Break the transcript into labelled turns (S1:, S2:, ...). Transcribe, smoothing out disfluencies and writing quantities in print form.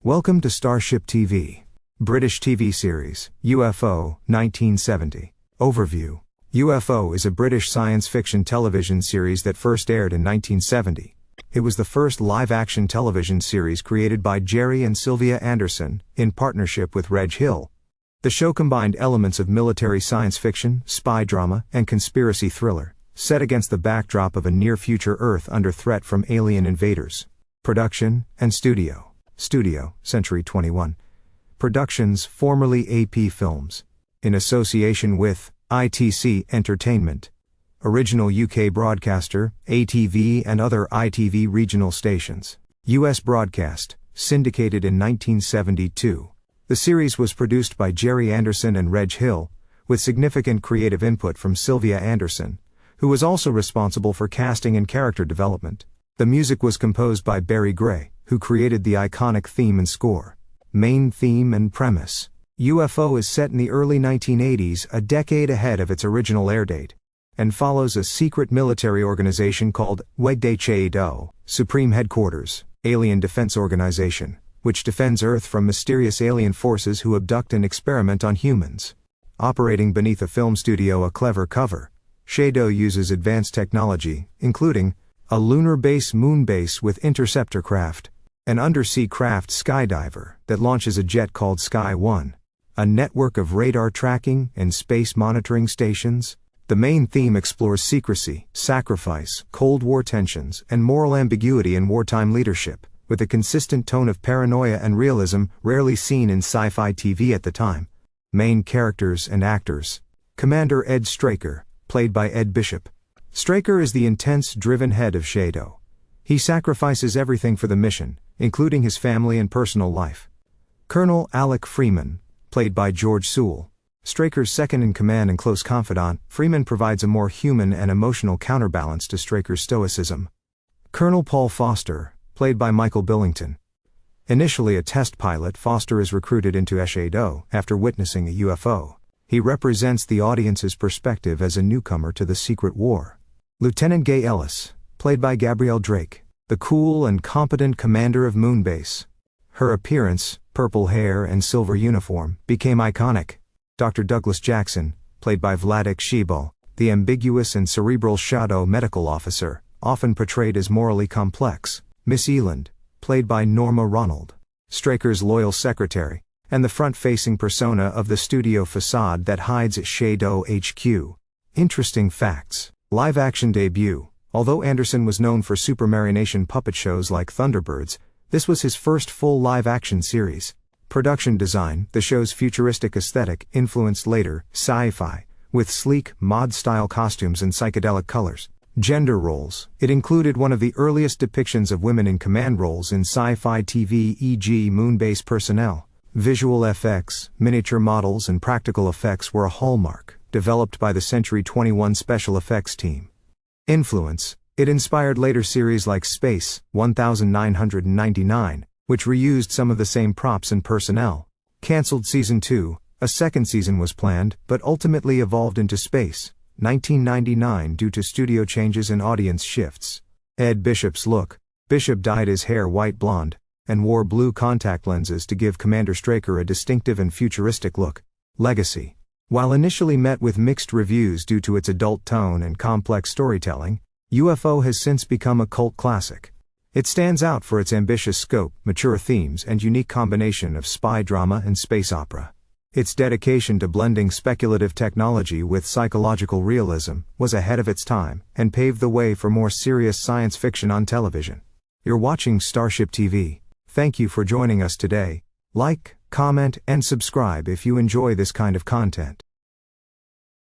S1: Welcome to Starship TV. British TV series, UFO, 1970. Overview. UFO is a British science fiction television series that first aired in 1970. It was the first live-action television series created by Gerry and Sylvia Anderson, in partnership with Reg Hill. The show combined elements of military science fiction, spy drama, and conspiracy thriller, set against the backdrop of a near-future Earth under threat from alien invaders. Production and Studio, Century 21. Productions, formerly AP Films. In association with ITC Entertainment. Original UK broadcaster, ATV and other ITV regional stations. US broadcast, syndicated in 1972. The series was produced by Gerry Anderson and Reg Hill, with significant creative input from Sylvia Anderson, who was also responsible for casting and character development. The music was composed by Barry Gray, who created the iconic theme and score. Main theme and premise. UFO is set in the early 1980s, a decade ahead of its original airdate, and follows a secret military organization called Wegde Supreme Headquarters, Alien Defense Organization, which defends Earth from mysterious alien forces who abduct and experiment on humans. Operating beneath a film studio, a clever cover, Shadow uses advanced technology, including a lunar base moon base with interceptor craft, an undersea craft Skydiver that launches a jet called Sky 1, a network of radar tracking and space monitoring stations. The main theme explores secrecy, sacrifice, Cold War tensions, and moral ambiguity in wartime leadership, with a consistent tone of paranoia and realism rarely seen in sci-fi TV at the time. Main characters and actors. Commander Ed Straker, played by Ed Bishop. Straker is the intense, driven head of Shadow. He sacrifices everything for the mission, including his family and personal life. Colonel Alec Freeman, played by George Sewell. Straker's second-in-command and close confidant, Freeman provides a more human and emotional counterbalance to Straker's stoicism. Colonel Paul Foster, played by Michael Billington. Initially a test pilot, Foster is recruited into Shadow after witnessing a UFO. He represents the audience's perspective as a newcomer to the secret war. Lieutenant Gay Ellis, played by Gabrielle Drake, the cool and competent commander of Moonbase. Her appearance, purple hair and silver uniform, became iconic. Dr. Douglas Jackson, played by Vladek Sheibal, the ambiguous and cerebral Shadow medical officer, often portrayed as morally complex. Miss Eland, played by Norma Ronald, Straker's loyal secretary, and the front-facing persona of the studio facade that hides Shadow HQ. Interesting facts. Live-action debut. Although Anderson was known for Supermarionation puppet shows like Thunderbirds, this was his first full live-action series. Production design. The show's futuristic aesthetic influenced later sci-fi, with sleek, mod-style costumes and psychedelic colors. Gender roles. It included one of the earliest depictions of women in command roles in sci-fi TV, e.g. Moonbase personnel. Visual effects, miniature models and practical effects were a hallmark, developed by the Century 21 special effects team. Influence. It inspired later series like Space, 1999, which reused some of the same props and personnel. Cancelled Season 2, a second season was planned, but ultimately evolved into Space, 1999 due to studio changes and audience shifts. Ed Bishop's look. Bishop dyed his hair white blonde, and wore blue contact lenses to give Commander Straker a distinctive and futuristic look. Legacy. While initially met with mixed reviews due to its adult tone and complex storytelling, UFO has since become a cult classic. It stands out for its ambitious scope, mature themes and unique combination of spy drama and space opera. Its dedication to blending speculative technology with psychological realism was ahead of its time and paved the way for more serious science fiction on television. You're watching Starship TV. Thank you for joining us today. Like, comment, and subscribe if you enjoy this kind of content.